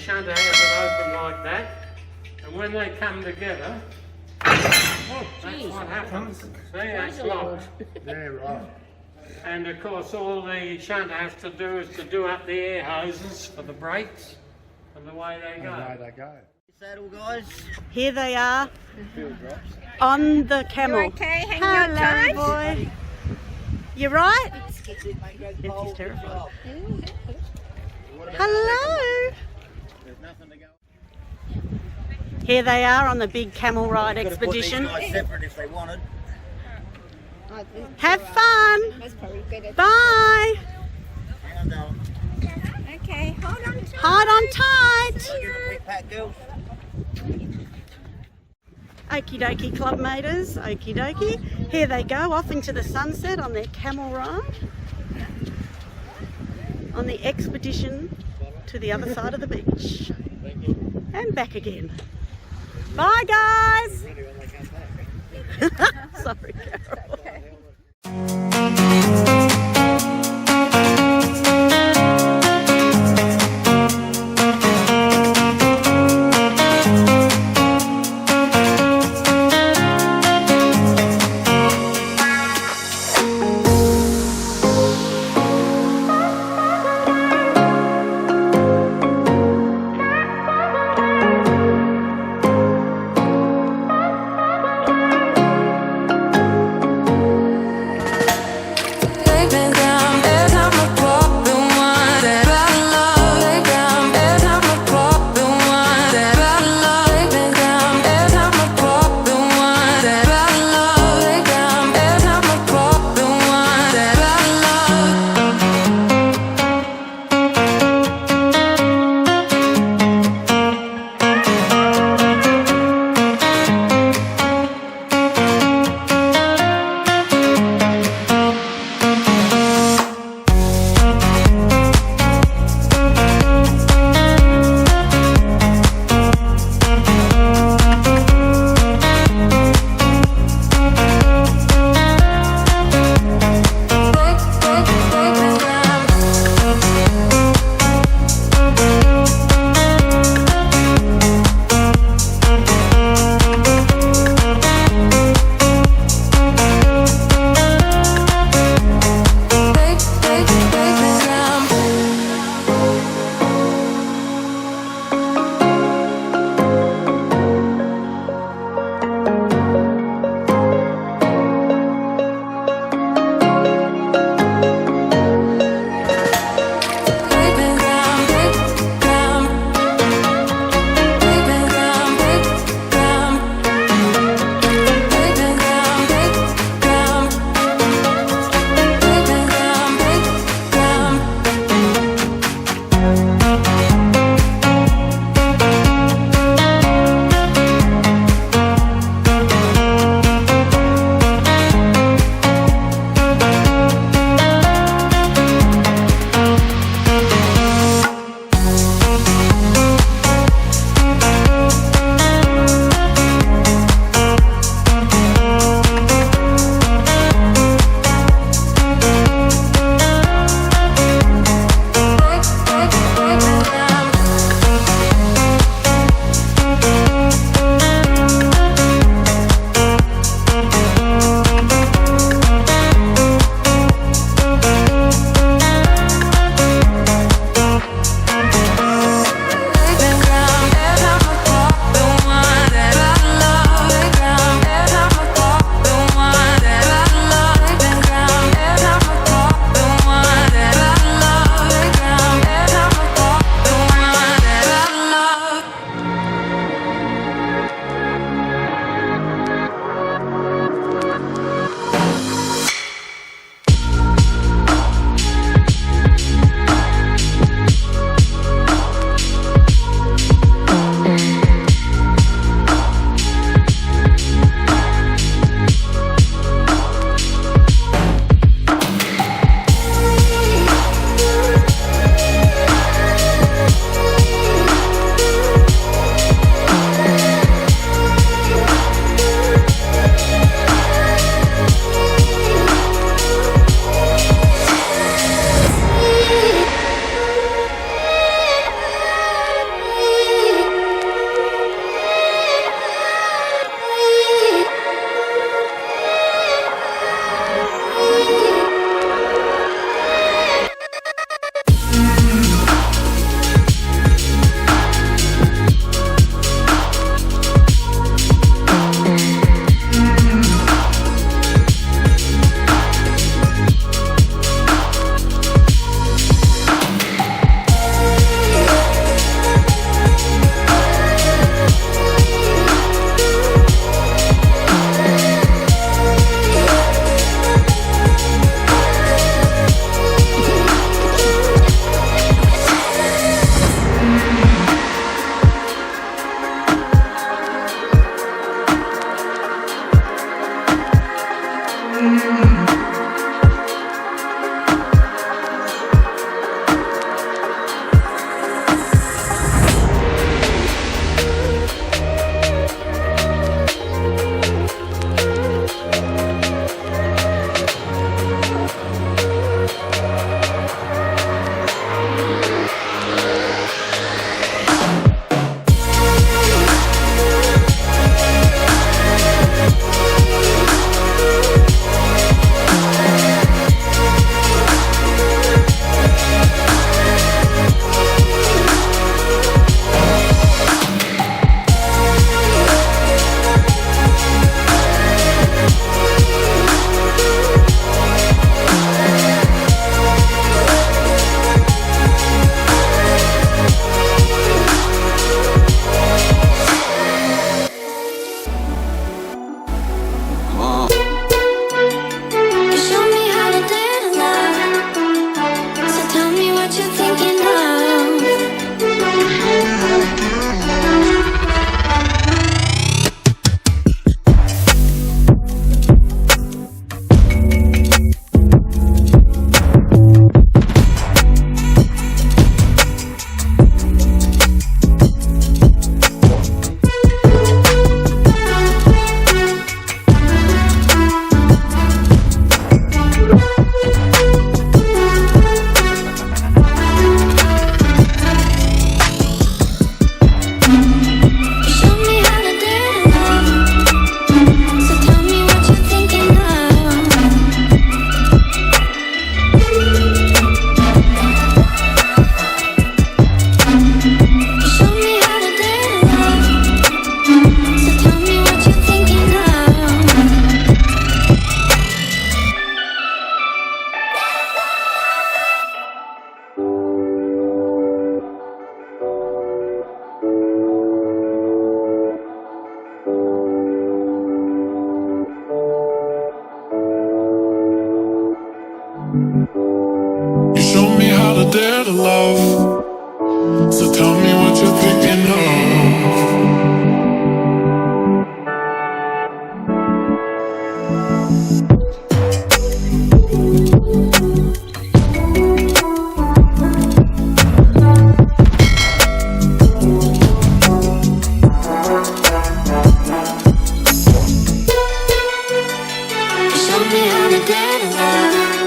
shutter has it open like that, and when they come together, that's what happens. See, that's locked. Yeah, right. And of course, all the shutter has to do is to do up the air hoses for the brakes, and away they go. Away they go. Saddle, guys. Here they are on the camel. You okay? Hanging out Hello, tight? boy. You right? It might go This cold. is terrifying. Hello. There's nothing to go. Here they are on the big camel ride expedition. Could have put these guys separate if they wanted. Have fun. That's probably better. Bye. Hang on, darling. Okay, hold on tight. Hold on tight. Give it a quick pat, girls. Okie dokie, Clubmaters. Okie dokie. Here they go off into the sunset on their camel ride. On the expedition to the other side of the beach. And back again. Bye, guys. Sorry, Carol. da da da da.